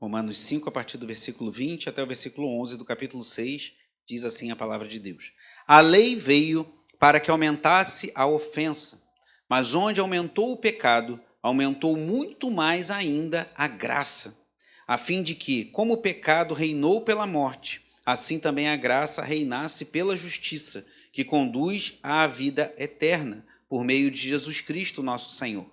Romanos 5, a partir do versículo 20 até o versículo 11 do capítulo 6, diz assim a palavra de Deus. A lei veio para que aumentasse a ofensa, mas onde aumentou o pecado, aumentou muito mais ainda a graça, a fim de que, como o pecado reinou pela morte, assim também a graça reinasse pela justiça, que conduz à vida eterna, por meio de Jesus Cristo, nosso Senhor.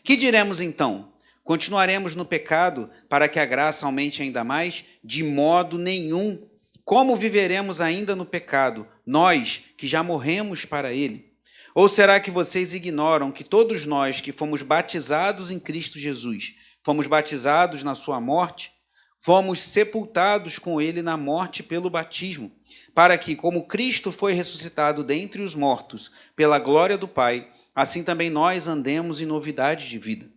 Que diremos então? Continuaremos no pecado para que a graça aumente ainda mais? De modo nenhum. Como viveremos ainda no pecado, nós que já morremos para ele? Ou será que vocês ignoram que todos nós que fomos batizados em Cristo Jesus, fomos batizados na sua morte, fomos sepultados com ele na morte pelo batismo, para que, como Cristo foi ressuscitado dentre os mortos pela glória do Pai, assim também nós andemos em novidade de vida?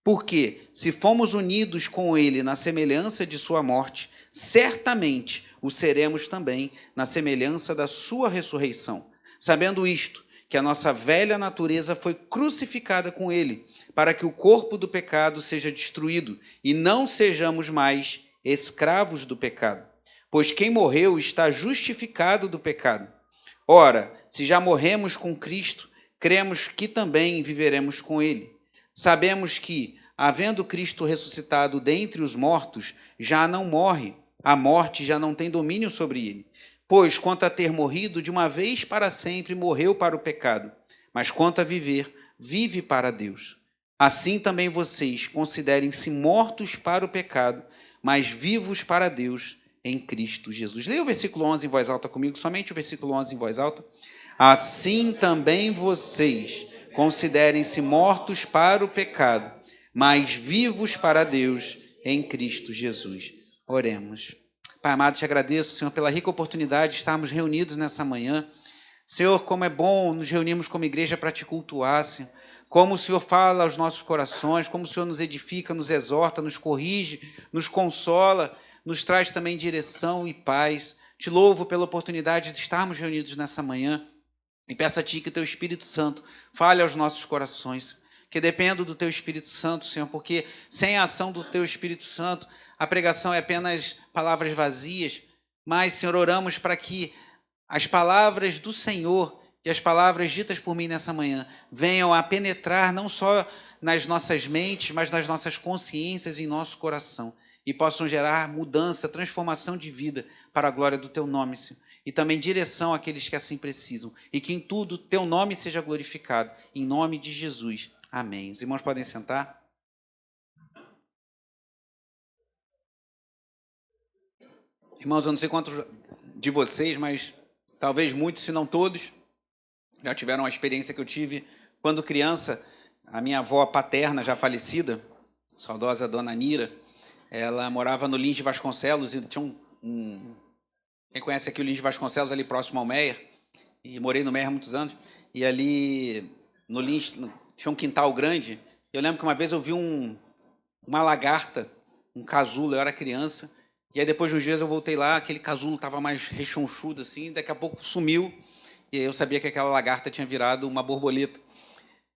Porque, se fomos unidos com ele na semelhança de sua morte, certamente o seremos também na semelhança da sua ressurreição. Sabendo isto, que a nossa velha natureza foi crucificada com ele, para que o corpo do pecado seja destruído e não sejamos mais escravos do pecado. Pois quem morreu está justificado do pecado. Ora, se já morremos com Cristo, cremos que também viveremos com ele. Sabemos que, havendo Cristo ressuscitado dentre os mortos, já não morre, a morte já não tem domínio sobre ele. Pois, quanto a ter morrido de uma vez para sempre, morreu para o pecado, mas quanto a viver, vive para Deus. Assim também vocês considerem-se mortos para o pecado, mas vivos para Deus em Cristo Jesus. Leia o versículo 11 em voz alta comigo, somente o versículo 11 em voz alta. Assim também vocês considerem-se mortos para o pecado, mas vivos para Deus em Cristo Jesus. Oremos. Pai amado, te agradeço, Senhor, pela rica oportunidade de estarmos reunidos nessa manhã. Senhor, como é bom nos reunirmos como igreja para te cultuar, Senhor. Como o Senhor fala aos nossos corações, como o Senhor nos edifica, nos exorta, nos corrige, nos consola, nos traz também direção e paz. Te louvo pela oportunidade de estarmos reunidos nessa manhã. E peço a Ti que o Teu Espírito Santo fale aos nossos corações, que dependo do Teu Espírito Santo, Senhor, porque sem a ação do Teu Espírito Santo, a pregação é apenas palavras vazias, mas, Senhor, oramos para que as palavras do Senhor e as palavras ditas por mim nessa manhã venham a penetrar não só nas nossas mentes, mas nas nossas consciências e em nosso coração, e possam gerar mudança, transformação de vida para a glória do Teu nome, Senhor. E também direção àqueles que assim precisam. E que em tudo Teu nome seja glorificado. Em nome de Jesus. Amém. Os irmãos podem sentar. Irmãos, eu não sei quantos de vocês, mas talvez muitos, se não todos, já tiveram uma experiência que eu tive quando criança. A minha avó paterna, já falecida, saudosa dona Nira, ela morava no Lins de Vasconcelos e tinha quem conhece aqui o Lins de Vasconcelos, ali próximo ao Meier, e morei no Meier há muitos anos, e ali no Lins tinha um quintal grande. Eu lembro que uma vez eu vi uma lagarta, um casulo, eu era criança, e aí depois de uns dias eu voltei lá, aquele casulo estava mais rechonchudo assim, daqui a pouco sumiu, e aí eu sabia que aquela lagarta tinha virado uma borboleta.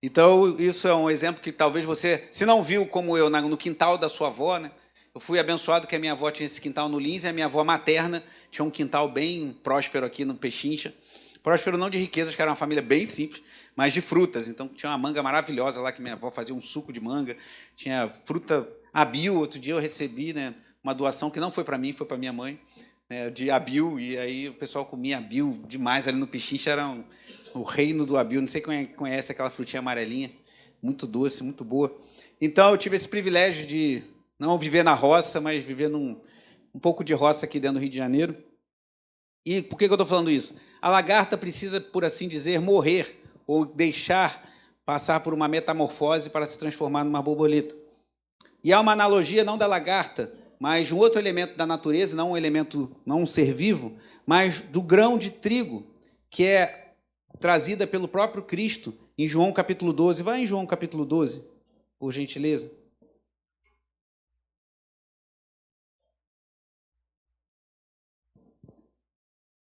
Então, isso é um exemplo que talvez você, se não viu como eu, no quintal da sua avó, né? Eu fui abençoado que a minha avó tinha esse quintal no Lins, e a minha avó materna tinha um quintal bem próspero aqui no Pechincha. Próspero não de riquezas, que era uma família bem simples, mas de frutas. Então, tinha uma manga maravilhosa lá, que minha avó fazia um suco de manga. Tinha fruta abil. Outro dia eu recebi, né, uma doação que não foi para mim, foi para minha mãe, né, de abil, e aí o pessoal comia abil demais ali no Pechincha, era o reino do abil. Não sei quem conhece aquela frutinha amarelinha, muito doce, muito boa. Então, eu tive esse privilégio de não viver na roça, mas viver um pouco de roça aqui dentro do Rio de Janeiro. E por que eu estou falando isso? A lagarta precisa, por assim dizer, morrer ou deixar passar por uma metamorfose para se transformar numa borboleta. E há uma analogia não da lagarta, mas de um outro elemento da natureza, não um elemento, não um ser vivo, mas do grão de trigo, que é trazida pelo próprio Cristo em João capítulo 12. Vai em João capítulo 12, por gentileza.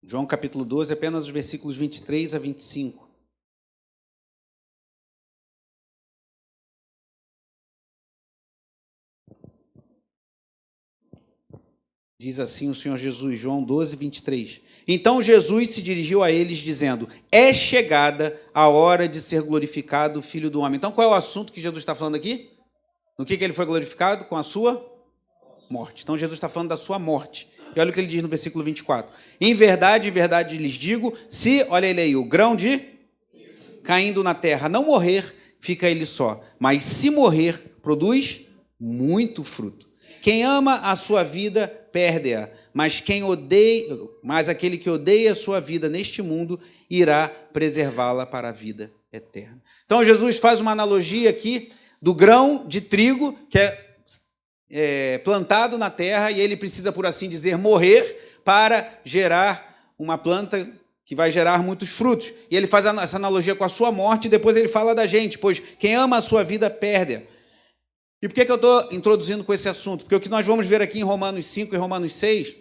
João capítulo 12, apenas os versículos 23 a 25. Diz assim o Senhor Jesus, João 12, 23. Então Jesus se dirigiu a eles, dizendo: é chegada a hora de ser glorificado o Filho do Homem. Então, qual é o assunto que Jesus está falando aqui? No que ele foi glorificado? Com a sua morte. Então, Jesus está falando da sua morte. E olha o que ele diz no versículo 24. Em verdade lhes digo, se, olha ele aí, o grão de caindo na terra não morrer, fica ele só. Mas se morrer, produz muito fruto. Quem ama a sua vida, perde-a. Mas aquele que odeia a sua vida neste mundo, irá preservá-la para a vida eterna. Então, Jesus faz uma analogia aqui do grão de trigo, que é plantado na terra, e ele precisa, por assim dizer, morrer para gerar uma planta que vai gerar muitos frutos. E ele faz essa analogia com a sua morte, e depois ele fala da gente, pois quem ama a sua vida, perde-a. E por que eu estou introduzindo com esse assunto? Porque o que nós vamos ver aqui em Romanos 5 e Romanos 6,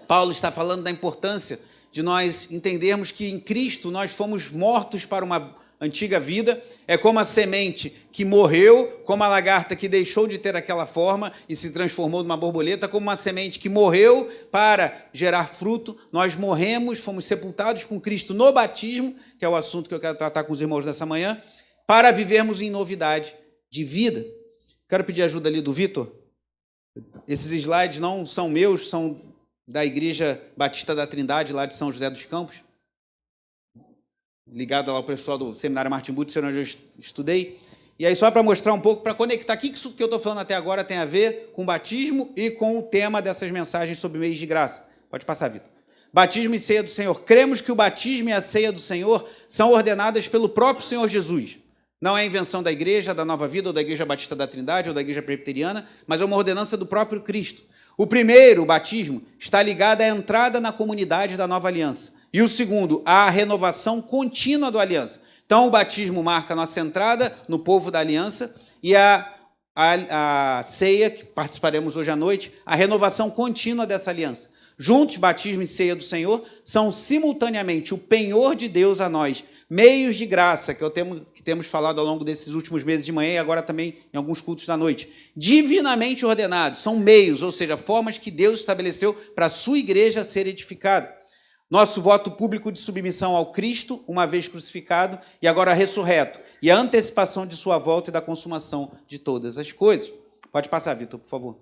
Paulo está falando da importância de nós entendermos que em Cristo nós fomos mortos para uma antiga vida. É como a semente que morreu, como a lagarta que deixou de ter aquela forma e se transformou numa borboleta, como uma semente que morreu para gerar fruto. Nós morremos, fomos sepultados com Cristo no batismo, que é o assunto que eu quero tratar com os irmãos nessa manhã, para vivermos em novidade de vida. Quero pedir ajuda ali do Vitor. Esses slides não são meus, são da Igreja Batista da Trindade, lá de São José dos Campos, ligado lá ao pessoal do Seminário Martin Butzer, onde eu estudei. E aí, só para mostrar um pouco, para conectar, o que isso que eu estou falando até agora tem a ver com batismo e com o tema dessas mensagens sobre meios de graça. Pode passar, Vitor. Batismo e ceia do Senhor. Cremos que o batismo e a ceia do Senhor são ordenadas pelo próprio Senhor Jesus. Não é invenção da igreja, da Nova Vida, ou da Igreja Batista da Trindade, ou da Igreja Presbiteriana, mas é uma ordenança do próprio Cristo. O primeiro, o batismo, está ligado à entrada na comunidade da nova aliança. E o segundo, à renovação contínua da aliança. Então, o batismo marca a nossa entrada no povo da aliança e a ceia, que participaremos hoje à noite, a renovação contínua dessa aliança. Juntos, batismo e ceia do Senhor são simultaneamente o penhor de Deus a nós, meios de graça, que temos falado ao longo desses últimos meses de manhã e agora também em alguns cultos da noite. Divinamente ordenados, são meios, ou seja, formas que Deus estabeleceu para a sua igreja ser edificada. Nosso voto público de submissão ao Cristo, uma vez crucificado e agora ressurreto, e a antecipação de sua volta e da consumação de todas as coisas. Pode passar, Vitor, por favor.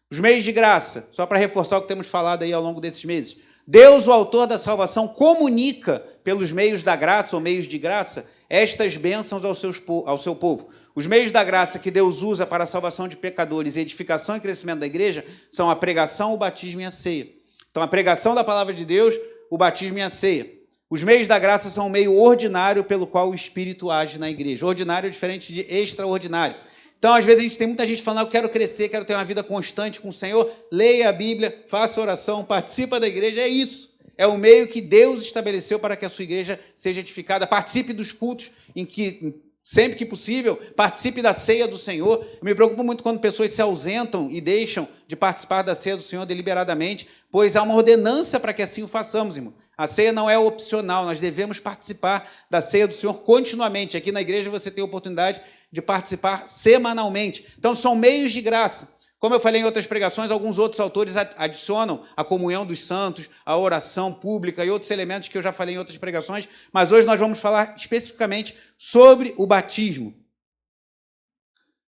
Os meios de graça, só para reforçar o que temos falado aí ao longo desses meses. Deus, o autor da salvação, comunica pelos meios da graça, ou meios de graça, estas bênçãos ao seu povo. Os meios da graça que Deus usa para a salvação de pecadores e edificação e crescimento da igreja são a pregação, o batismo e a ceia. Então, a pregação da palavra de Deus, o batismo e a ceia. Os meios da graça são o meio ordinário pelo qual o Espírito age na igreja. Ordinário é diferente de extraordinário. Então, às vezes, tem muita gente falando: eu quero crescer, quero ter uma vida constante com o Senhor. Leia a Bíblia, faça oração, participa da igreja. É isso. É o meio que Deus estabeleceu para que a sua igreja seja edificada. Participe dos cultos, em que, sempre que possível, participe da ceia do Senhor. Eu me preocupo muito quando pessoas se ausentam e deixam de participar da ceia do Senhor deliberadamente, pois há uma ordenança para que assim o façamos, irmão. A ceia não é opcional, nós devemos participar da ceia do Senhor continuamente. Aqui na igreja você tem a oportunidade de participar semanalmente. Então, são meios de graça. Como eu falei em outras pregações, alguns outros autores adicionam a comunhão dos santos, a oração pública e outros elementos que eu já falei em outras pregações, mas hoje nós vamos falar especificamente sobre o batismo.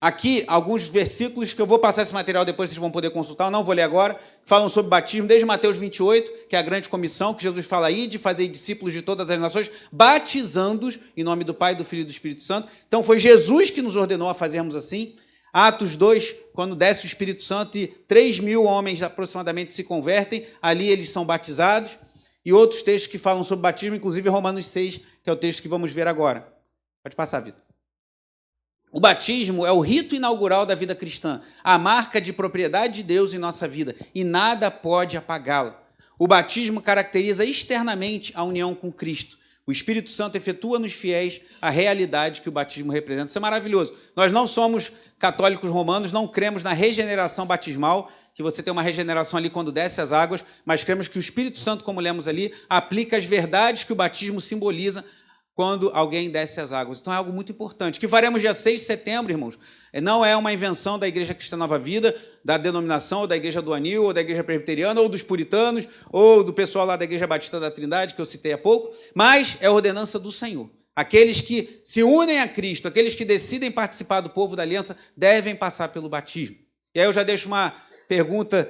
Aqui, alguns versículos que eu vou passar esse material, depois vocês vão poder consultar, eu não vou ler agora, falam sobre batismo, desde Mateus 28, que é a grande comissão, que Jesus fala aí, de fazer discípulos de todas as nações, batizando-os em nome do Pai, do Filho e do Espírito Santo. Então, foi Jesus que nos ordenou a fazermos assim. Atos 2, quando desce o Espírito Santo e 3.000 homens aproximadamente se convertem, ali eles são batizados. E outros textos que falam sobre batismo, inclusive Romanos 6, que é o texto que vamos ver agora. Pode passar, Vitor. O batismo é o rito inaugural da vida cristã, a marca de propriedade de Deus em nossa vida, e nada pode apagá-la. O batismo caracteriza externamente a união com Cristo. O Espírito Santo efetua nos fiéis a realidade que o batismo representa. Isso é maravilhoso. Nós não somos católicos romanos, não cremos na regeneração batismal, que você tem uma regeneração ali quando desce as águas, mas cremos que o Espírito Santo, como lemos ali, aplica as verdades que o batismo simboliza quando alguém desce as águas. Então é algo muito importante. O que faremos dia 6 de setembro, irmãos, não é uma invenção da Igreja Cristã Nova Vida, da denominação, ou da Igreja do Anil, ou da Igreja Presbiteriana, ou dos puritanos, ou do pessoal lá da Igreja Batista da Trindade, que eu citei há pouco, mas é a ordenança do Senhor. Aqueles que se unem a Cristo, aqueles que decidem participar do povo da aliança, devem passar pelo batismo. E aí eu já deixo uma pergunta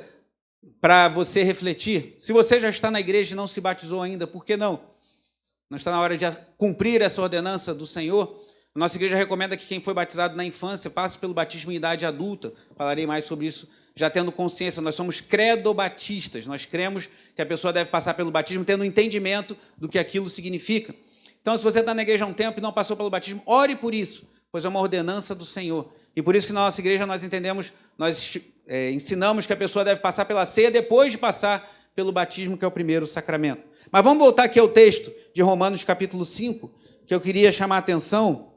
para você refletir. Se você já está na igreja e não se batizou ainda, por que não? Não está na hora de cumprir essa ordenança do Senhor? A nossa igreja recomenda que quem foi batizado na infância passe pelo batismo em idade adulta. Falarei mais sobre isso já tendo consciência. Nós somos credobatistas. Nós cremos que a pessoa deve passar pelo batismo tendo entendimento do que aquilo significa. Então, se você está na igreja há um tempo e não passou pelo batismo, ore por isso, pois é uma ordenança do Senhor. E por isso que na nossa igreja nós entendemos, nós ensinamos que a pessoa deve passar pela ceia depois de passar pelo batismo, que é o primeiro sacramento. Mas vamos voltar aqui ao texto de Romanos capítulo 5, que eu queria chamar a atenção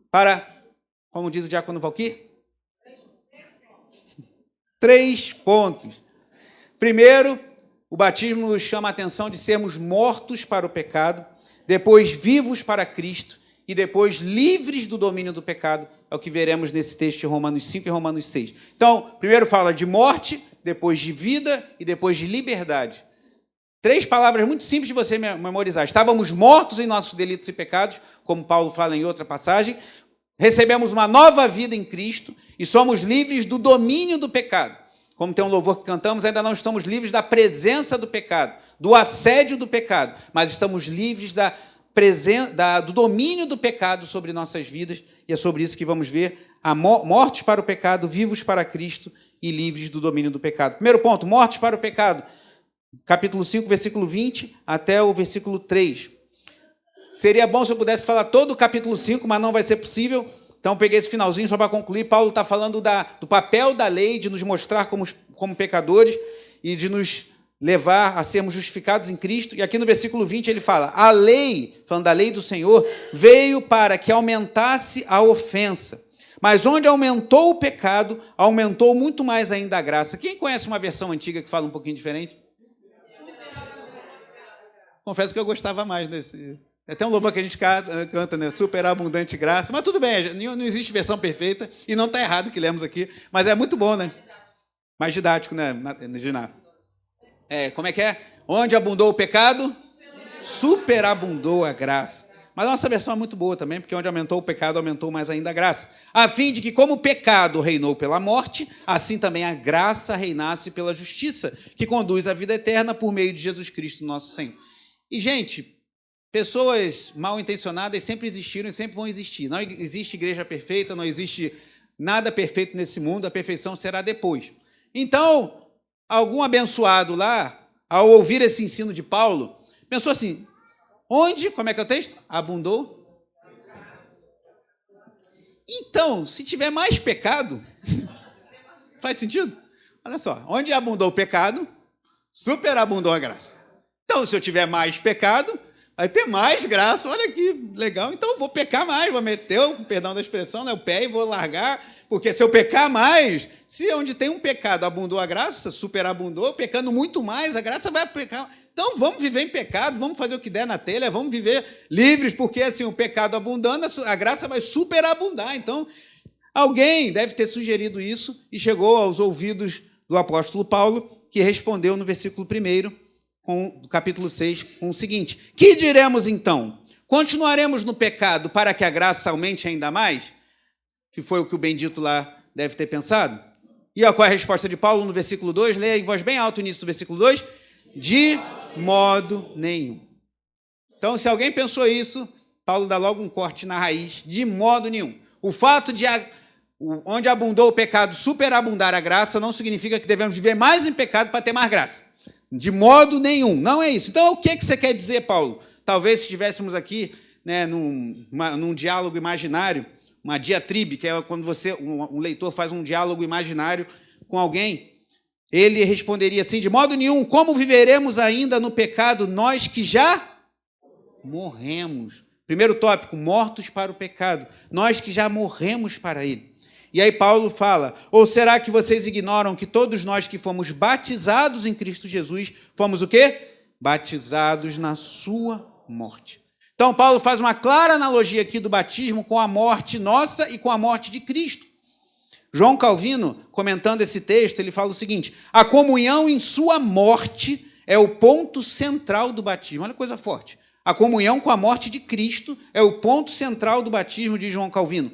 para, como diz o diácono Valquir, 3 pontos. Primeiro, o batismo nos chama a atenção de sermos mortos para o pecado, depois vivos para Cristo e depois livres do domínio do pecado. É o que veremos nesse texto de Romanos 5 e Romanos 6. Então, primeiro fala de morte, depois de vida e depois de liberdade. 3 palavras muito simples de você memorizar. Estávamos mortos em nossos delitos e pecados, como Paulo fala em outra passagem. Recebemos uma nova vida em Cristo e somos livres do domínio do pecado. Como tem um louvor que cantamos, ainda não estamos livres da presença do pecado, do assédio do pecado, mas estamos livres do domínio do pecado sobre nossas vidas, e é sobre isso que vamos ver, mortos para o pecado, vivos para Cristo e livres do domínio do pecado. Primeiro ponto, mortos para o pecado, capítulo 5, versículo 20 até o versículo 3. Seria bom se eu pudesse falar todo o capítulo 5, mas não vai ser possível. Então, peguei esse finalzinho só para concluir. Paulo está falando do papel da lei, de nos mostrar como pecadores e de nos levar a sermos justificados em Cristo. E aqui no versículo 20 ele fala, a lei, falando da lei do Senhor, veio para que aumentasse a ofensa. Mas onde aumentou o pecado, aumentou muito mais ainda a graça. Quem conhece uma versão antiga que fala um pouquinho diferente? Confesso que eu gostava mais desse... É até um louvor que a gente canta, né? Superabundante graça. Mas tudo bem, não existe versão perfeita e não está errado o que lemos aqui. Mas é muito bom, né? Mais didático, né, Gina? Como é que é? Onde abundou o pecado, superabundou a graça. Mas a nossa versão é muito boa também, porque onde aumentou o pecado, aumentou mais ainda a graça. A fim de que, como o pecado reinou pela morte, assim também a graça reinasse pela justiça, que conduz à vida eterna por meio de Jesus Cristo, nosso Senhor. E, gente... pessoas mal intencionadas sempre existiram e sempre vão existir. Não existe igreja perfeita, não existe nada perfeito nesse mundo, a perfeição será depois. Então, algum abençoado lá, ao ouvir esse ensino de Paulo, pensou assim, onde, como é que é o texto? Abundou? Então, se tiver mais pecado, faz sentido? Olha só, onde abundou o pecado, superabundou a graça. Então, se eu tiver mais pecado... vai ter mais graça, olha que legal, então vou pecar mais, vou meter, perdão da expressão, né, o pé e vou largar, porque se eu pecar mais, se onde tem um pecado abundou a graça, superabundou, pecando muito mais, a graça vai pecar. Então vamos viver em pecado, vamos fazer o que der na telha, vamos viver livres, porque assim, o pecado abundando, a graça vai superabundar. Então, alguém deve ter sugerido isso e chegou aos ouvidos do apóstolo Paulo, que respondeu no versículo 1, do capítulo 6, com o seguinte, que diremos então? Continuaremos no pecado para que a graça aumente ainda mais? Que foi o que o bendito lá deve ter pensado. E qual é a resposta de Paulo no versículo 2? Leia em voz bem alta o início do versículo 2. De modo nenhum. Então, se alguém pensou isso, Paulo dá logo um corte na raiz. De modo nenhum. O fato de onde abundou o pecado superabundar a graça não significa que devemos viver mais em pecado para ter mais graça. De modo nenhum, não é isso. Então, o que você quer dizer, Paulo? Talvez se estivéssemos aqui, né, num diálogo imaginário, uma diatribe, que é quando um leitor faz um diálogo imaginário com alguém, ele responderia assim, de modo nenhum, como viveremos ainda no pecado nós que já morremos? Primeiro tópico, mortos para o pecado, nós que já morremos para ele. E aí Paulo fala, ou será que vocês ignoram que todos nós que fomos batizados em Cristo Jesus, fomos o quê? Batizados na sua morte. Então, Paulo faz uma clara analogia aqui do batismo com a morte nossa e com a morte de Cristo. João Calvino, comentando esse texto, ele fala o seguinte: a comunhão em sua morte é o ponto central do batismo. Olha que coisa forte. A comunhão com a morte de Cristo é o ponto central do batismo, diz João Calvino.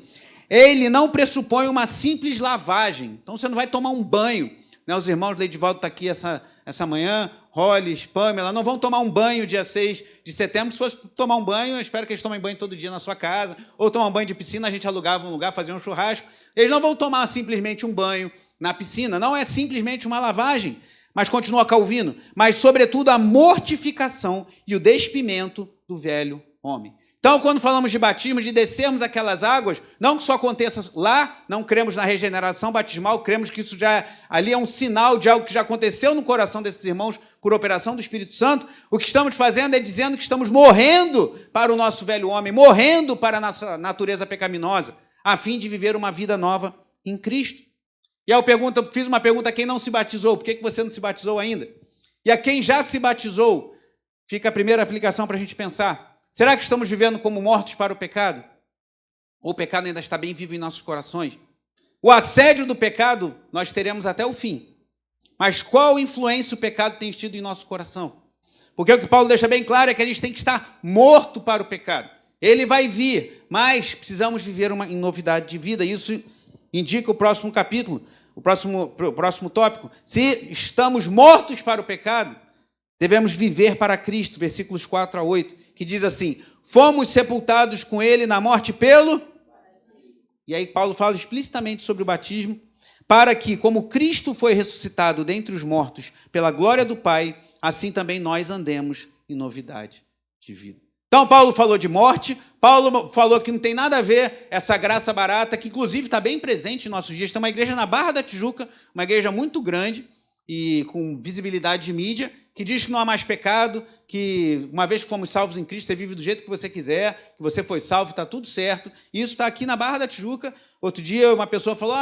Ele não pressupõe uma simples lavagem. Então, você não vai tomar um banho. Os irmãos Leidivaldo estão aqui essa manhã, Hollis, Pamela, não vão tomar um banho dia 6 de setembro. Se fosse tomar um banho, eu espero que eles tomem banho todo dia na sua casa, ou tomar um banho de piscina, a gente alugava um lugar, fazia um churrasco. Eles não vão tomar simplesmente um banho na piscina, não é simplesmente uma lavagem, mas continua Calvino, mas sobretudo a mortificação e o despimento do velho homem. Então, quando falamos de batismo, de descermos aquelas águas, não que isso aconteça lá, não cremos na regeneração batismal, cremos que isso já ali é um sinal de algo que já aconteceu no coração desses irmãos por operação do Espírito Santo. O que estamos fazendo é dizendo que estamos morrendo para o nosso velho homem, morrendo para a nossa natureza pecaminosa, a fim de viver uma vida nova em Cristo. E aí eu fiz uma pergunta a quem não se batizou: por que você não se batizou ainda? E a quem já se batizou, fica a primeira aplicação para a gente pensar. Será que estamos vivendo como mortos para o pecado? Ou o pecado ainda está bem vivo em nossos corações? O assédio do pecado nós teremos até o fim. Mas qual influência o pecado tem tido em nosso coração? Porque o que Paulo deixa bem claro é que a gente tem que estar morto para o pecado. Ele vai vir, mas precisamos viver em novidade de vida. Isso indica o próximo capítulo, o próximo tópico. Se estamos mortos para o pecado, devemos viver para Cristo, versículos 4 a 8. Que diz assim: fomos sepultados com ele na morte pelo... E aí Paulo fala explicitamente sobre o batismo, para que, como Cristo foi ressuscitado dentre os mortos pela glória do Pai, assim também nós andemos em novidade de vida. Então, Paulo falou de morte, Paulo falou que não tem nada a ver essa graça barata, que inclusive está bem presente em nossos dias. Tem uma igreja na Barra da Tijuca, uma igreja muito grande e com visibilidade de mídia, que diz que não há mais pecado, que uma vez que fomos salvos em Cristo, você vive do jeito que você quiser, que você foi salvo, está tudo certo. E isso está aqui na Barra da Tijuca. Outro dia uma pessoa falou: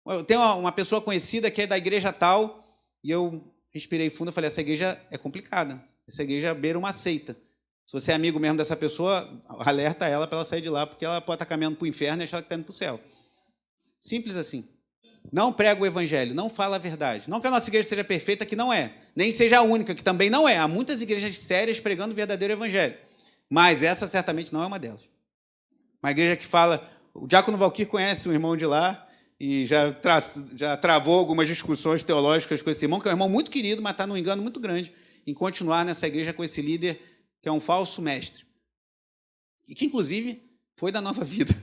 eu tenho uma pessoa conhecida que é da igreja tal, e eu respirei fundo e falei: essa igreja é complicada, essa igreja beira uma seita. Se você é amigo mesmo dessa pessoa, alerta ela para ela sair de lá, porque ela pode estar caminhando para o inferno e achar que está indo para o céu. Simples assim. Não prega o evangelho, não fala a verdade. Não que a nossa igreja seja perfeita, que não é. Nem seja a única, que também não é. Há muitas igrejas sérias pregando o verdadeiro evangelho. Mas essa certamente não é uma delas. Uma igreja que fala... O diácono Valquir conhece um irmão de lá e já travou algumas discussões teológicas com esse irmão, que é um irmão muito querido, mas está num engano muito grande em continuar nessa igreja com esse líder, que é um falso mestre. E que, inclusive, foi da Nova Vida.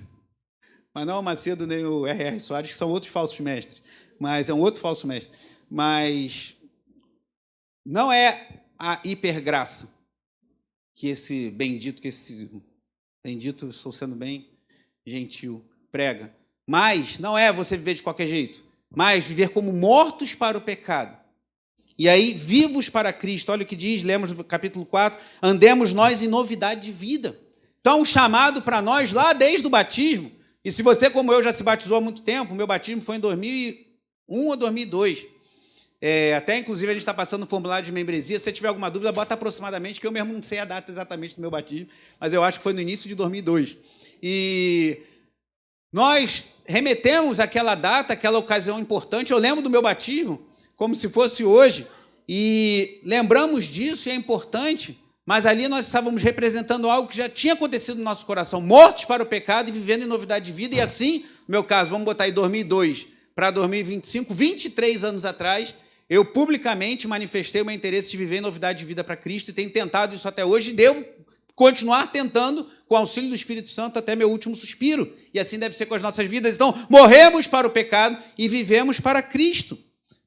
Mas não o Macedo nem o R.R. Soares, que são outros falsos mestres. Mas é um outro falso mestre. Mas não é a hipergraça que esse bendito, estou sendo bem gentil, prega. Mas não é você viver de qualquer jeito, mas viver como mortos para o pecado. E aí, vivos para Cristo. Olha o que diz, lemos no capítulo 4, andemos nós em novidade de vida. Então, o chamado para nós lá desde o batismo. E se você, como eu, já se batizou há muito tempo, o meu batismo foi em 2001 ou 2002. Até, inclusive, a gente está passando o formulário de membresia. Se você tiver alguma dúvida, bota aproximadamente, que eu mesmo não sei a data exatamente do meu batismo, mas eu acho que foi no início de 2002. E nós remetemos àquela data, àquela ocasião importante. Eu lembro do meu batismo como se fosse hoje, e lembramos disso, e é importante, mas ali nós estávamos representando algo que já tinha acontecido no nosso coração, mortos para o pecado e vivendo em novidade de vida. E assim, no meu caso, vamos botar aí 2002 para 2025, 23 anos atrás, eu publicamente manifestei o meu interesse de viver em novidade de vida para Cristo, e tenho tentado isso até hoje, e devo continuar tentando, com o auxílio do Espírito Santo, até meu último suspiro. E assim deve ser com as nossas vidas. Então, morremos para o pecado e vivemos para Cristo.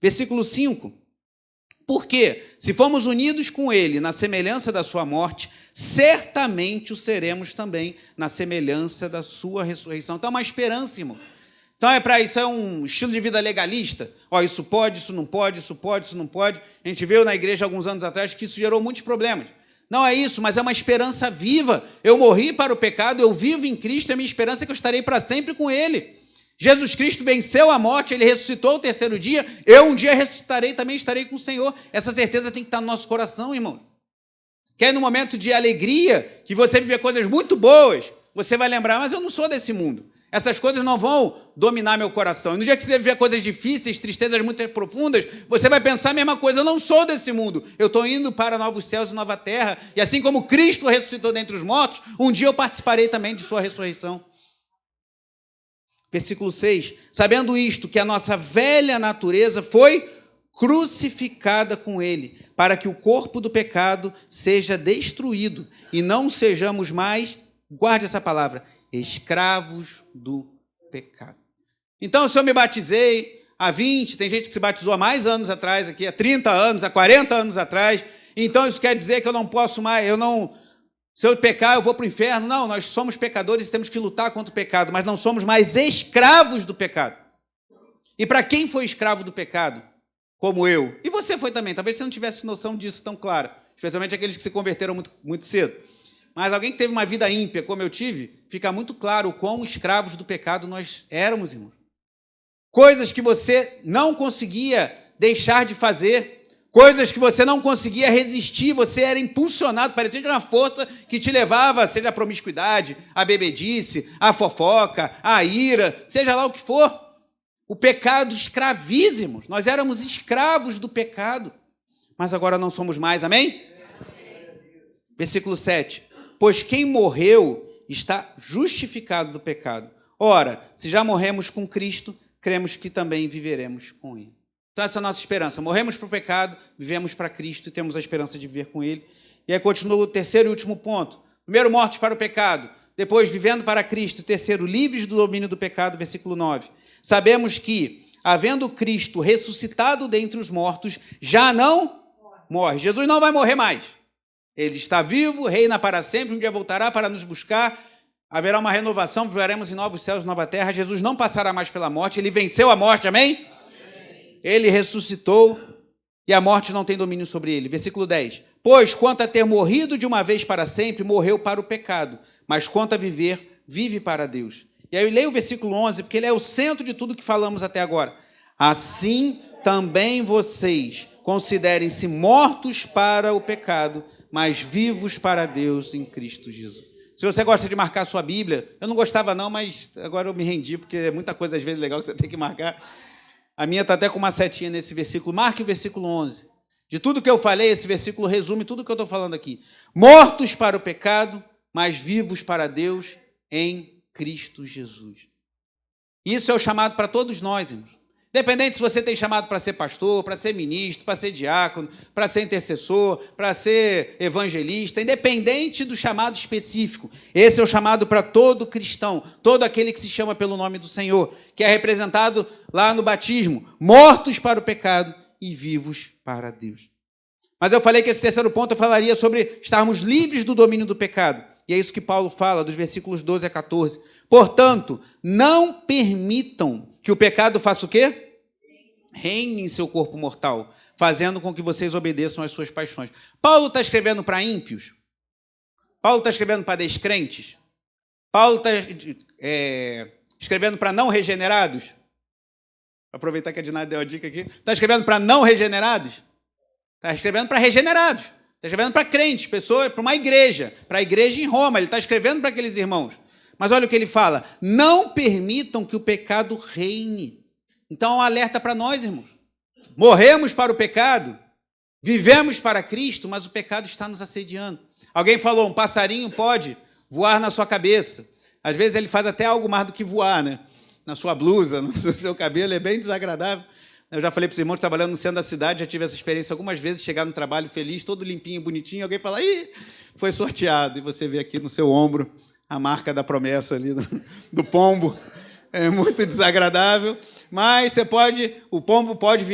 Versículo 5. Porque, se fomos unidos com ele na semelhança da sua morte, certamente o seremos também na semelhança da sua ressurreição. Então, é uma esperança, irmão. Então, isso é um estilo de vida legalista. Isso pode, isso não pode, isso pode, isso não pode. A gente viu na igreja alguns anos atrás que isso gerou muitos problemas. Não é isso, mas é uma esperança viva. Eu morri para o pecado, eu vivo em Cristo, e a minha esperança é que eu estarei para sempre com ele. Jesus Cristo venceu a morte, ele ressuscitou ao terceiro dia, eu um dia ressuscitarei, também estarei com o Senhor. Essa certeza tem que estar no nosso coração, irmão. Que aí no momento de alegria, que você viver coisas muito boas, você vai lembrar, mas eu não sou desse mundo. Essas coisas não vão dominar meu coração. E no dia que você viver coisas difíceis, tristezas muito profundas, você vai pensar a mesma coisa. Eu não sou desse mundo. Eu estou indo para novos céus e nova terra. E assim como Cristo ressuscitou dentre os mortos, um dia eu participarei também de sua ressurreição. Versículo 6. Sabendo isto, que a nossa velha natureza foi crucificada com ele, para que o corpo do pecado seja destruído e não sejamos mais, guarde essa palavra, escravos do pecado. Então, se eu me batizei há 20, tem gente que se batizou há mais anos atrás, aqui, há 30 anos, há 40 anos atrás, então isso quer dizer que eu não posso mais, se eu pecar, eu vou para o inferno. Não, nós somos pecadores e temos que lutar contra o pecado, mas não somos mais escravos do pecado. E para quem foi escravo do pecado? Como eu. E você foi também. Talvez você não tivesse noção disso tão clara, especialmente aqueles que se converteram muito, muito cedo. Mas alguém que teve uma vida ímpia, como eu tive, fica muito claro o quão escravos do pecado nós éramos, irmãos. Coisas que você não conseguia deixar de fazer, coisas que você não conseguia resistir, você era impulsionado, parecia de uma força que te levava, seja a promiscuidade, a bebedice, a fofoca, a ira, seja lá o que for. O pecado escravíssimos, nós éramos escravos do pecado, mas agora não somos mais, amém? Versículo 7. Pois quem morreu está justificado do pecado. Ora, se já morremos com Cristo, cremos que também viveremos com Ele. Então essa é a nossa esperança. Morremos para o pecado, vivemos para Cristo e temos a esperança de viver com Ele. E aí continua o terceiro e último ponto. Primeiro, mortos para o pecado. Depois, vivendo para Cristo. Terceiro, livres do domínio do pecado. Versículo 9. Sabemos que, havendo Cristo ressuscitado dentre os mortos, já não morre. Jesus não vai morrer mais. Ele está vivo, reina para sempre, um dia voltará para nos buscar, haverá uma renovação, viveremos em novos céus e nova terra. Jesus não passará mais pela morte, ele venceu a morte, amém? Amém. Ele ressuscitou e a morte não tem domínio sobre ele. Versículo 10. Pois, quanto a ter morrido de uma vez para sempre, morreu para o pecado, mas quanto a viver, vive para Deus. E aí eu leio o versículo 11, porque ele é o centro de tudo que falamos até agora. Assim também vocês considerem-se mortos para o pecado, mas vivos para Deus em Cristo Jesus. Se você gosta de marcar sua Bíblia, eu não gostava não, mas agora eu me rendi, porque é muita coisa às vezes legal que você tem que marcar. A minha está até com uma setinha nesse versículo. Marque o versículo 11. De tudo que eu falei, esse versículo resume tudo que eu estou falando aqui. Mortos para o pecado, mas vivos para Deus em Cristo Jesus. Isso é o chamado para todos nós, irmãos. Independente se você tem chamado para ser pastor, para ser ministro, para ser diácono, para ser intercessor, para ser evangelista, independente do chamado específico. Esse é o chamado para todo cristão, todo aquele que se chama pelo nome do Senhor, que é representado lá no batismo, mortos para o pecado e vivos para Deus. Mas eu falei que esse terceiro ponto eu falaria sobre estarmos livres do domínio do pecado. E é isso que Paulo fala, dos versículos 12 a 14. Portanto, não permitam que o pecado faça o quê? Reine em seu corpo mortal, fazendo com que vocês obedeçam às suas paixões. Paulo está escrevendo para ímpios? Paulo está escrevendo para descrentes? Paulo está escrevendo para não regenerados? Vou aproveitar que a Dinah deu a dica aqui. Está escrevendo para não regenerados? Está escrevendo para regenerados. Está escrevendo para crentes, pessoas, para uma igreja, para a igreja em Roma. Ele está escrevendo para aqueles irmãos. Mas olha o que ele fala. Não permitam que o pecado reine. Então, um alerta para nós, irmãos. Morremos para o pecado, vivemos para Cristo, mas o pecado está nos assediando. Alguém falou, um passarinho pode voar na sua cabeça. Às vezes ele faz até algo mais do que voar, né? Na sua blusa, no seu cabelo, é bem desagradável. Eu já falei para os irmãos, trabalhando no centro da cidade, já tive essa experiência algumas vezes, chegar no trabalho feliz, todo limpinho, bonitinho, alguém fala, ih, foi sorteado. E você vê aqui no seu ombro a marca da promessa ali do pombo. É muito desagradável, mas o pombo pode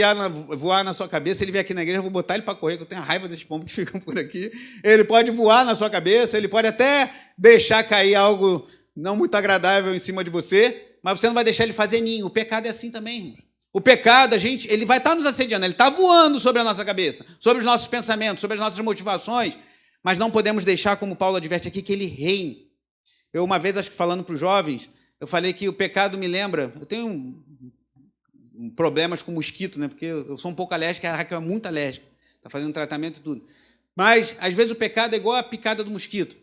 voar na sua cabeça. Ele vier aqui na igreja, eu vou botar ele para correr, que eu tenho a raiva desses pombos que ficam por aqui. Ele pode voar na sua cabeça, ele pode até deixar cair algo não muito agradável em cima de você, mas você não vai deixar ele fazer ninho. O pecado é assim também, irmãos. O pecado, ele vai estar nos assediando, ele está voando sobre a nossa cabeça, sobre os nossos pensamentos, sobre as nossas motivações, mas não podemos deixar, como Paulo adverte aqui, que ele reine. Eu, uma vez, acho que falando para os jovens, eu falei que o pecado me lembra... Eu tenho problemas com mosquito, né? Porque eu sou um pouco alérgico, a Raquel é muito alérgica. Está fazendo tratamento e tudo. Mas, às vezes, o pecado é igual a picada do mosquito.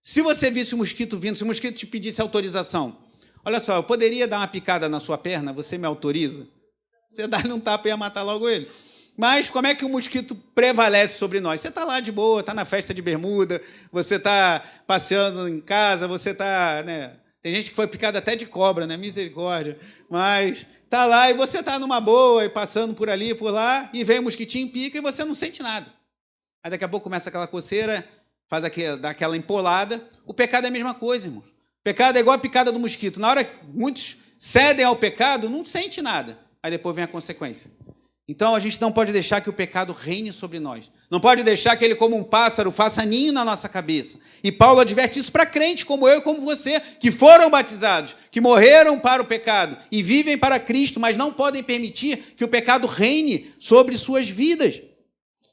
Se você visse o mosquito vindo, se o mosquito te pedisse autorização, olha só, eu poderia dar uma picada na sua perna, você me autoriza? Você dá-lhe um tapa e ia matar logo ele. Mas como é que o mosquito prevalece sobre nós? Você está lá de boa, está na festa de bermuda, você está passeando em casa, você está... né? Tem gente que foi picada até de cobra, né? Misericórdia. Mas está lá e você está numa boa, e passando por ali, por lá, e vem o mosquitinho, pica e você não sente nada. Aí daqui a pouco começa aquela coceira, dá aquela empolada. O pecado é a mesma coisa, irmãos. O pecado é igual a picada do mosquito. Na hora que muitos cedem ao pecado, não sente nada. Aí depois vem a consequência. Então, a gente não pode deixar que o pecado reine sobre nós. Não pode deixar que ele, como um pássaro, faça ninho na nossa cabeça. E Paulo adverte isso para crentes como eu e como você, que foram batizados, que morreram para o pecado e vivem para Cristo, mas não podem permitir que o pecado reine sobre suas vidas.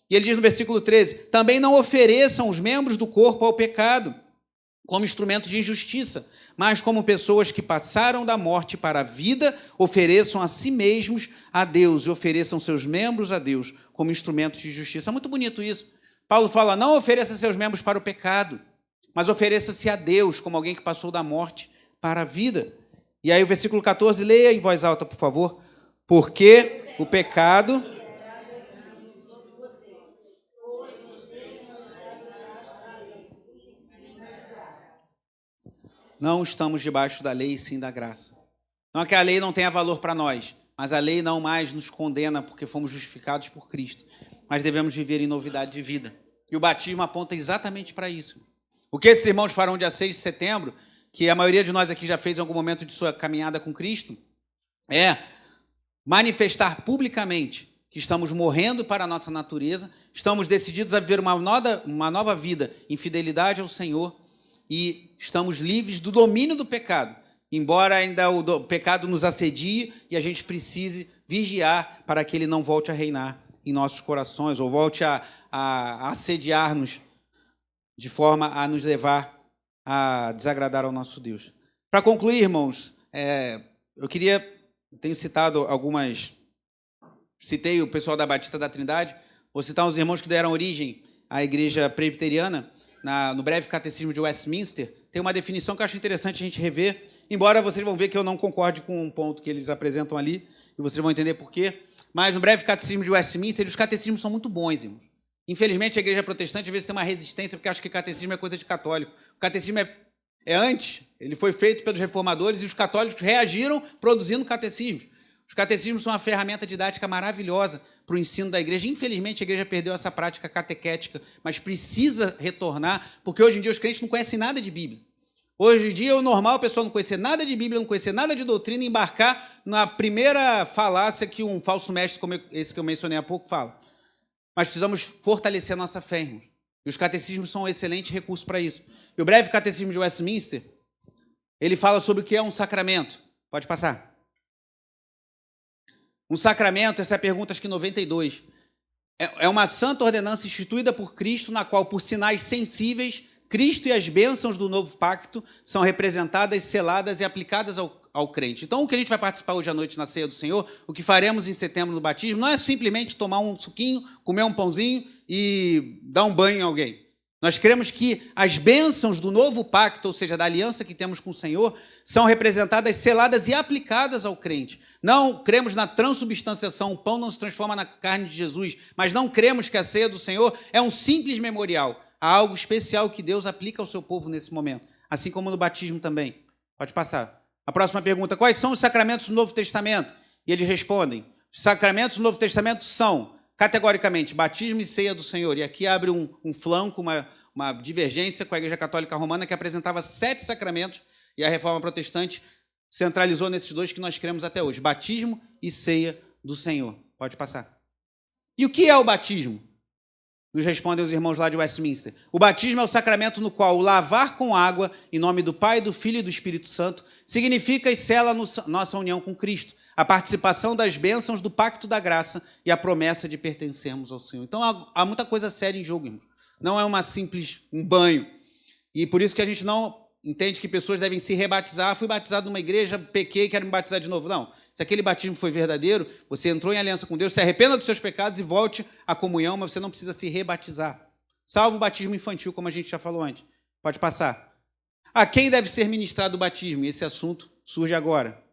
E ele diz no versículo 13, também não ofereçam os membros do corpo ao pecado, como instrumento de injustiça, mas como pessoas que passaram da morte para a vida, ofereçam a si mesmos a Deus e ofereçam seus membros a Deus como instrumentos de justiça. É muito bonito isso. Paulo fala, não ofereça seus membros para o pecado, mas ofereça-se a Deus como alguém que passou da morte para a vida. E aí o versículo 14, leia em voz alta, por favor. Porque o pecado... Não estamos debaixo da lei, sim da graça. Não é que a lei não tenha valor para nós, mas a lei não mais nos condena porque fomos justificados por Cristo. Mas devemos viver em novidade de vida. E o batismo aponta exatamente para isso. O que esses irmãos farão dia 6 de setembro, que a maioria de nós aqui já fez em algum momento de sua caminhada com Cristo, é manifestar publicamente que estamos morrendo para a nossa natureza, estamos decididos a viver uma nova vida em fidelidade ao Senhor, e estamos livres do domínio do pecado, embora ainda o pecado nos assedie e a gente precise vigiar para que ele não volte a reinar em nossos corações ou volte a assediar-nos de forma a nos levar a desagradar ao nosso Deus. Para concluir, irmãos, tenho citado citei o pessoal da Batista da Trindade, vou citar uns irmãos que deram origem à igreja presbiteriana. No breve catecismo de Westminster, tem uma definição que eu acho interessante a gente rever, embora vocês vão ver que eu não concorde com um ponto que eles apresentam ali, e vocês vão entender por quê. Mas no breve catecismo de Westminster, os catecismos são muito bons, irmãos. Infelizmente, a igreja protestante às vezes tem uma resistência, porque acha que catecismo é coisa de católico. O catecismo é antes, ele foi feito pelos reformadores, e os católicos reagiram produzindo catecismos. Os catecismos são uma ferramenta didática maravilhosa para o ensino da igreja. Infelizmente, a igreja perdeu essa prática catequética, mas precisa retornar, porque hoje em dia os crentes não conhecem nada de Bíblia. Hoje em dia é o normal a pessoa não conhecer nada de Bíblia, não conhecer nada de doutrina e embarcar na primeira falácia que um falso mestre, como esse que eu mencionei há pouco, fala. Mas precisamos fortalecer a nossa fé, irmãos. E os catecismos são um excelente recurso para isso. E o breve catecismo de Westminster, ele fala sobre o que é um sacramento. Pode passar. Um sacramento, essa é a pergunta, acho que 92. É uma santa ordenança instituída por Cristo, na qual, por sinais sensíveis, Cristo e as bênçãos do novo pacto são representadas, seladas e aplicadas ao crente. Então, o que a gente vai participar hoje à noite na Ceia do Senhor, o que faremos em setembro no batismo, não é simplesmente tomar um suquinho, comer um pãozinho e dar um banho em alguém. Nós cremos que as bênçãos do novo pacto, ou seja, da aliança que temos com o Senhor, são representadas, seladas e aplicadas ao crente. Não cremos na transubstanciação, o pão não se transforma na carne de Jesus, mas não cremos que a ceia do Senhor é um simples memorial, há algo especial que Deus aplica ao seu povo nesse momento, assim como no batismo também. Pode passar. A próxima pergunta, quais são os sacramentos do Novo Testamento? E eles respondem, os sacramentos do Novo Testamento são, categoricamente, batismo e ceia do Senhor. E aqui abre um flanco, uma divergência com a Igreja Católica Romana, que apresentava 7 sacramentos, e a Reforma Protestante centralizou nesses 2 que nós cremos até hoje, batismo e ceia do Senhor. Pode passar. E o que é o batismo? Nos respondem os irmãos lá de Westminster. O batismo é o sacramento no qual o lavar com água, em nome do Pai, do Filho e do Espírito Santo, significa e sela nossa união com Cristo, a participação das bênçãos do pacto da graça e a promessa de pertencermos ao Senhor. Então, há muita coisa séria em jogo, irmão. Não é um banho. E por isso que a gente não entende que pessoas devem se rebatizar. Fui batizado numa igreja, pequei, quero me batizar de novo. Não. Se aquele batismo foi verdadeiro, você entrou em aliança com Deus, se arrependa dos seus pecados e volte à comunhão, mas você não precisa se rebatizar. salvo o batismo infantil, como a gente já falou antes. Pode passar. A quem deve ser ministrado o batismo? Esse assunto surge agora.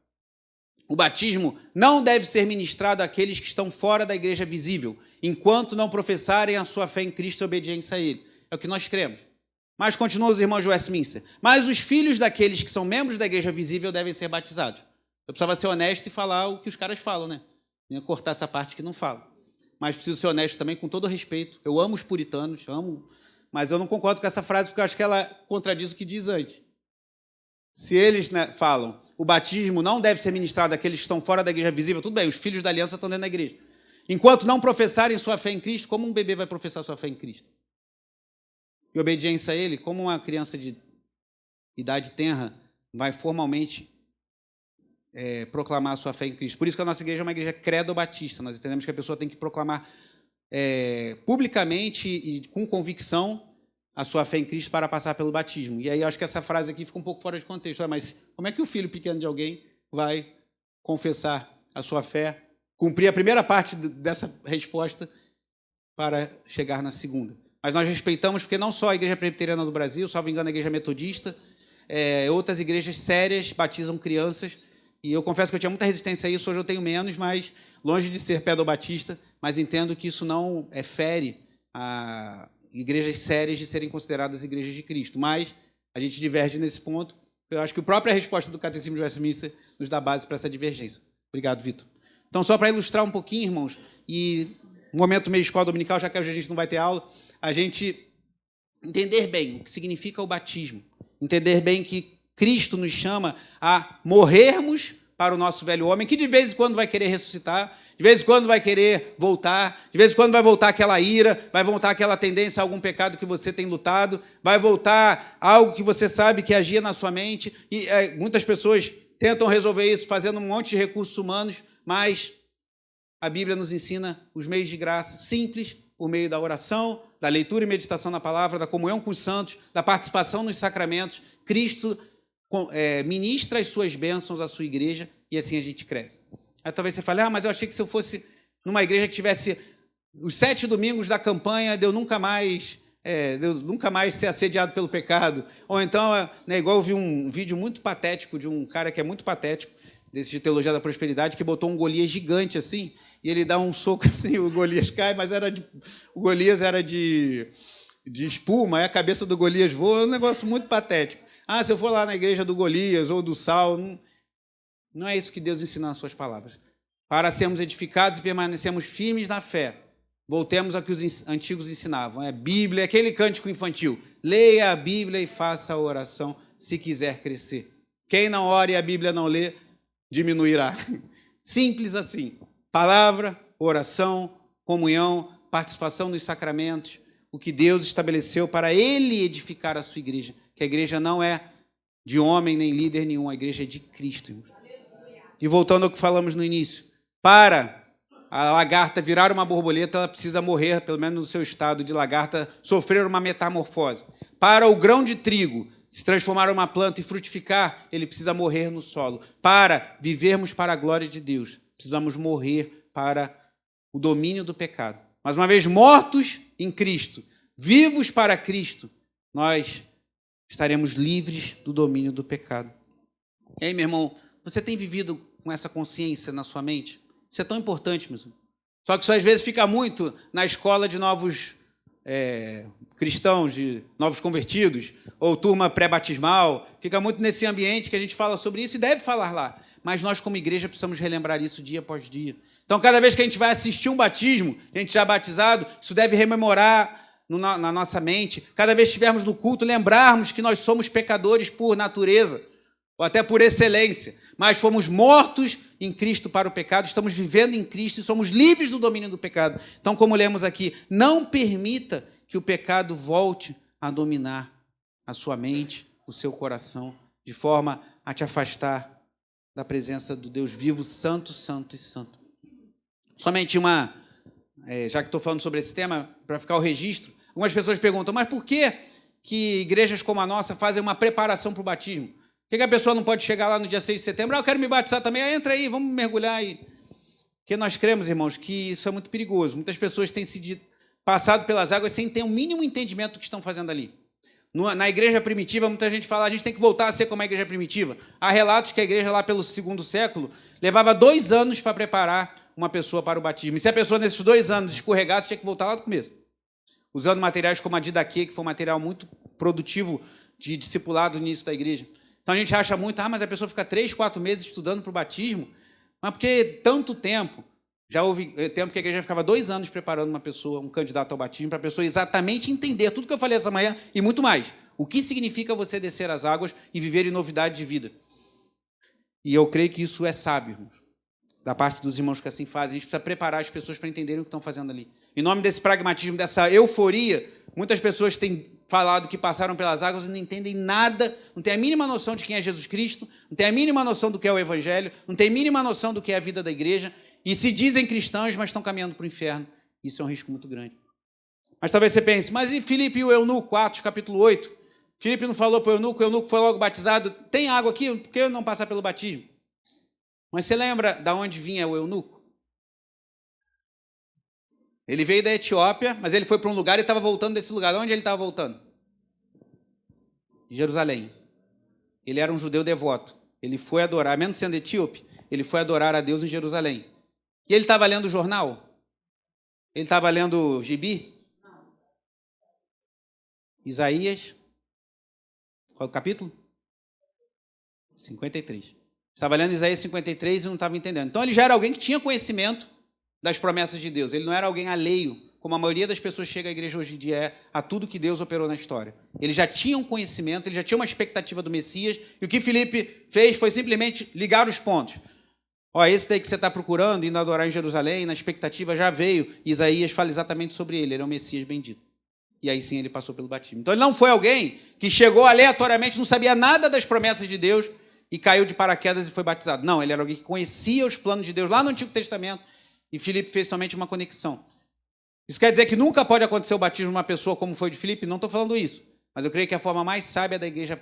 O batismo não deve ser ministrado àqueles que estão fora da igreja visível, enquanto não professarem a sua fé em Cristo e obediência a Ele. É o que nós cremos. Mas continuam os irmãos de Westminster. Mas os filhos daqueles que são membros da igreja visível devem ser batizados. Eu precisava ser honesto e falar o que os caras falam, né? Não ia cortar essa parte que não fala. Mas preciso ser honesto também, com todo respeito. Eu amo os puritanos, amo, mas eu não concordo com essa frase porque eu acho que ela contradiz o que diz antes. Se eles, né, falam, o batismo não deve ser ministrado àqueles que estão fora da igreja visível, tudo bem, os filhos da aliança estão dentro da igreja. Enquanto não professarem sua fé em Cristo, como um bebê vai professar sua fé em Cristo? E obediência a Ele, como uma criança de idade tenra vai formalmente proclamar a sua fé em Cristo. Por isso que a nossa igreja é uma igreja credo-batista. Nós entendemos que a pessoa tem que proclamar publicamente e com convicção a sua fé em Cristo para passar pelo batismo. E aí eu acho que essa frase aqui fica um pouco fora de contexto. Mas como é que o filho pequeno de alguém vai confessar a sua fé, cumprir a primeira parte dessa resposta para chegar na segunda? Mas nós respeitamos, porque não só a Igreja Presbiteriana do Brasil, salvo engano, a Igreja Metodista, outras igrejas sérias batizam crianças. E eu confesso que eu tinha muita resistência a isso, hoje eu tenho menos, mas longe de ser pedobatista, mas entendo que isso não fere a igrejas sérias de serem consideradas igrejas de Cristo. Mas a gente diverge nesse ponto. Eu acho que a própria resposta do Catecismo de Westminster nos dá base para essa divergência. Obrigado, Vitor. Então, só para ilustrar um pouquinho, irmãos, e um momento meio escola dominical, já que hoje a gente não vai ter aula, a gente entender bem o que significa o batismo, entender bem que Cristo nos chama a morrermos para o nosso velho homem, que de vez em quando vai querer ressuscitar, de vez em quando vai querer voltar, de vez em quando vai voltar aquela ira, vai voltar aquela tendência a algum pecado que você tem lutado, vai voltar algo que você sabe que agia na sua mente, e muitas pessoas tentam resolver isso fazendo um monte de recursos humanos, mas a Bíblia nos ensina os meios de graça simples, por meio da oração, da leitura e meditação na palavra, da comunhão com os santos, da participação nos sacramentos. Cristo ministra as suas bênçãos à sua igreja e assim a gente cresce. Aí talvez você fale, mas eu achei que se eu fosse numa igreja que tivesse os 7 domingos da campanha de eu nunca mais ser assediado pelo pecado. Ou então, igual eu vi um vídeo muito patético de um cara que é muito patético, desse de teologia da prosperidade, que botou um Golias gigante assim, e ele dá um soco assim, o Golias cai, mas o Golias era de espuma, aí a cabeça do Golias voa, é um negócio muito patético. Se eu for lá na igreja do Golias ou do Saulo, não é isso que Deus ensina nas suas palavras. Para sermos edificados e permanecermos firmes na fé, voltemos ao que os antigos ensinavam. Bíblia, aquele cântico infantil. Leia a Bíblia e faça a oração se quiser crescer. Quem não ora e a Bíblia não lê, diminuirá. Simples assim. Palavra, oração, comunhão, participação nos sacramentos, o que Deus estabeleceu para Ele edificar a sua igreja. Que a igreja não é de homem nem líder nenhum, a igreja é de Cristo. Irmãos. E voltando ao que falamos no início, para a lagarta virar uma borboleta, ela precisa morrer, pelo menos no seu estado de lagarta, sofrer uma metamorfose. Para o grão de trigo se transformar em uma planta e frutificar, ele precisa morrer no solo. Para vivermos para a glória de Deus, precisamos morrer para o domínio do pecado. Mas uma vez mortos em Cristo, vivos para Cristo, nós estaremos livres do domínio do pecado. E aí, meu irmão, você tem vivido com essa consciência na sua mente? Isso é tão importante, meu irmão. Só que isso às vezes fica muito na escola de novos cristãos, de novos convertidos, ou turma pré-batismal, fica muito nesse ambiente que a gente fala sobre isso e deve falar lá. Mas nós, como igreja, precisamos relembrar isso dia após dia. Então, cada vez que a gente vai assistir um batismo, a gente já é batizado, isso deve rememorar na nossa mente. Cada vez que estivermos no culto, lembrarmos que nós somos pecadores por natureza, ou até por excelência, mas fomos mortos em Cristo para o pecado, estamos vivendo em Cristo e somos livres do domínio do pecado. Então, como lemos aqui, não permita que o pecado volte a dominar a sua mente, o seu coração, de forma a te afastar da presença do Deus vivo, santo, santo e santo. Somente já que estou falando sobre esse tema, para ficar o registro, algumas pessoas perguntam, mas por que igrejas como a nossa fazem uma preparação para o batismo? Por que a pessoa não pode chegar lá no dia 6 de setembro? Eu quero me batizar também. Entra aí, vamos mergulhar aí. Porque nós cremos, irmãos, que isso é muito perigoso. Muitas pessoas têm se passado pelas águas sem ter o mínimo entendimento do que estão fazendo ali. Na igreja primitiva, muita gente fala, a gente tem que voltar a ser como a igreja primitiva. Há relatos que a igreja lá pelo 2º século levava 2 anos para preparar uma pessoa para o batismo. E se a pessoa nesses 2 anos escorregasse, tinha que voltar lá do começo. Usando materiais como a Didaquê, que foi um material muito produtivo de discipulado no início da igreja. Então a gente acha muito, mas a pessoa fica 3, 4 meses estudando para o batismo. Mas por que tanto tempo? Já houve tempo que a igreja ficava 2 anos preparando uma pessoa, um candidato ao batismo, para a pessoa exatamente entender tudo que eu falei essa manhã e muito mais. O que significa você descer as águas e viver em novidade de vida. E eu creio que isso é sábio, irmãos, da parte dos irmãos que assim fazem. A gente precisa preparar as pessoas para entenderem o que estão fazendo ali. Em nome desse pragmatismo, dessa euforia, muitas pessoas têm falado que passaram pelas águas e não entendem nada, não têm a mínima noção de quem é Jesus Cristo, não têm a mínima noção do que é o Evangelho, não têm a mínima noção do que é a vida da igreja, e se dizem cristãos, mas estão caminhando para o inferno. Isso é um risco muito grande. Mas talvez você pense, mas e Filipe e o eunuco, Atos capítulo 8? Filipe não falou para o eunuco foi logo batizado. Tem água aqui? Por que não passar pelo batismo? Mas você lembra de onde vinha o eunuco? Ele veio da Etiópia, mas ele foi para um lugar e estava voltando desse lugar. De onde ele estava voltando? De Jerusalém. Ele era um judeu devoto. Ele foi adorar, mesmo sendo etíope, ele foi adorar a Deus em Jerusalém. E ele estava lendo o jornal? Ele estava lendo o gibi? Isaías. Qual o capítulo? 53. Estava lendo Isaías 53 e não estava entendendo. Então ele já era alguém que tinha conhecimento das promessas de Deus. Ele não era alguém alheio, como a maioria das pessoas chega à igreja hoje em dia, a tudo que Deus operou na história. Ele já tinha um conhecimento, ele já tinha uma expectativa do Messias, e o que Filipe fez foi simplesmente ligar os pontos. Esse daí que você está procurando, indo adorar em Jerusalém, na expectativa já veio. Isaías fala exatamente sobre ele, ele é o Messias bendito. E aí sim ele passou pelo batismo. Então ele não foi alguém que chegou aleatoriamente, não sabia nada das promessas de Deus e caiu de paraquedas e foi batizado. Não, ele era alguém que conhecia os planos de Deus lá no Antigo Testamento e Filipe fez somente uma conexão. Isso quer dizer que nunca pode acontecer o batismo de uma pessoa como foi de Filipe? Não estou falando isso. Mas eu creio que a forma mais sábia da igreja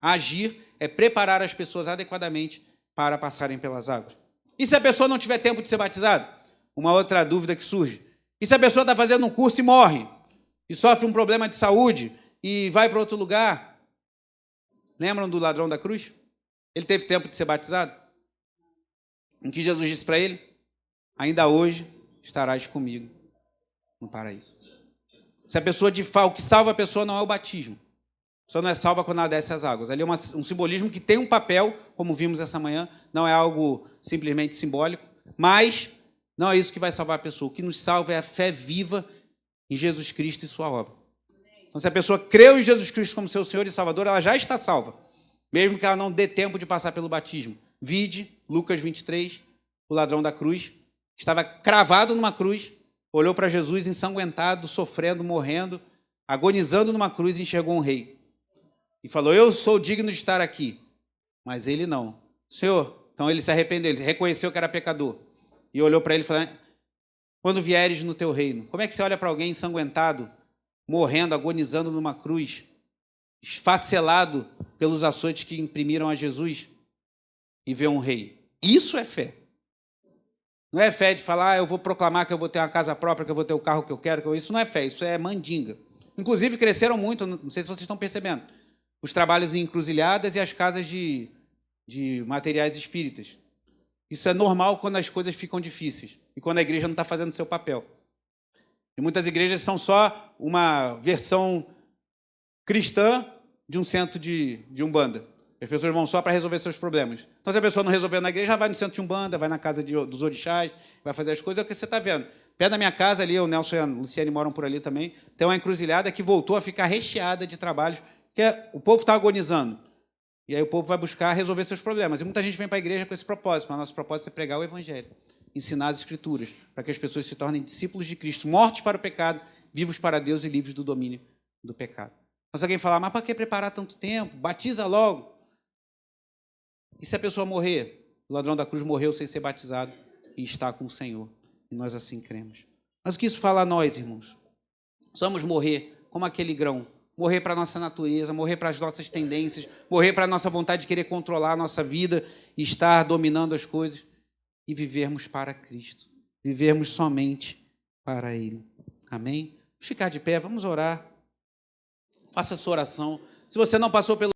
agir é preparar as pessoas adequadamente para passarem pelas águas. E se a pessoa não tiver tempo de ser batizada? Uma outra dúvida que surge. E se a pessoa está fazendo um curso e morre? E sofre um problema de saúde e vai para outro lugar? Lembram do ladrão da cruz? Ele teve tempo de ser batizado? Em que Jesus disse para ele? Ainda hoje estarás comigo no paraíso. Se a pessoa o que salva a pessoa não é o batismo. Só não é salva quando ela desce as águas. Ali é um simbolismo que tem um papel, como vimos essa manhã, não é algo simplesmente simbólico, mas não é isso que vai salvar a pessoa. O que nos salva é a fé viva em Jesus Cristo e sua obra. Então, se a pessoa creu em Jesus Cristo como seu Senhor e Salvador, ela já está salva, mesmo que ela não dê tempo de passar pelo batismo. Vide, Lucas 23, o ladrão da cruz, estava cravado numa cruz, olhou para Jesus ensanguentado, sofrendo, morrendo, agonizando numa cruz e enxergou um rei. E falou, eu sou digno de estar aqui. Mas ele não. Senhor, então ele se arrependeu, ele reconheceu que era pecador. E olhou para ele e falou, quando vieres no teu reino, como é que você olha para alguém ensanguentado, morrendo, agonizando numa cruz, esfacelado pelos açoites que imprimiram a Jesus, e vê um rei? Isso é fé. Não é fé de falar, eu vou proclamar que eu vou ter uma casa própria, que eu vou ter o carro que eu quero. Isso não é fé, isso é mandinga. Inclusive, cresceram muito, não sei se vocês estão percebendo, os trabalhos em encruzilhadas e as casas de materiais espíritas. Isso é normal quando as coisas ficam difíceis e quando a igreja não está fazendo seu papel. E muitas igrejas são só uma versão cristã de um centro de Umbanda. As pessoas vão só para resolver seus problemas. Então, se a pessoa não resolveu na igreja, ela vai no centro de Umbanda, vai na casa dos orixás, vai fazer as coisas. É o que você está vendo. Perto da minha casa ali, o Nelson e a Luciane moram por ali também, tem uma encruzilhada que voltou a ficar recheada de trabalhos, que o povo está agonizando. E aí o povo vai buscar resolver seus problemas. E muita gente vem para a igreja com esse propósito, mas o nosso propósito é pregar o Evangelho, ensinar as Escrituras, para que as pessoas se tornem discípulos de Cristo, mortos para o pecado, vivos para Deus e livres do domínio do pecado. Mas alguém falar, mas para que preparar tanto tempo? Batiza logo. E se a pessoa morrer? O ladrão da cruz morreu sem ser batizado e está com o Senhor. E nós assim cremos. Mas o que isso fala a nós, irmãos? Vamos morrer como aquele grão. Morrer para a nossa natureza, morrer para as nossas tendências, morrer para a nossa vontade de querer controlar a nossa vida e estar dominando as coisas e vivermos para Cristo. Vivermos somente para Ele. Amém? Ficar de pé, vamos orar. Faça a sua oração. Se você não passou pelo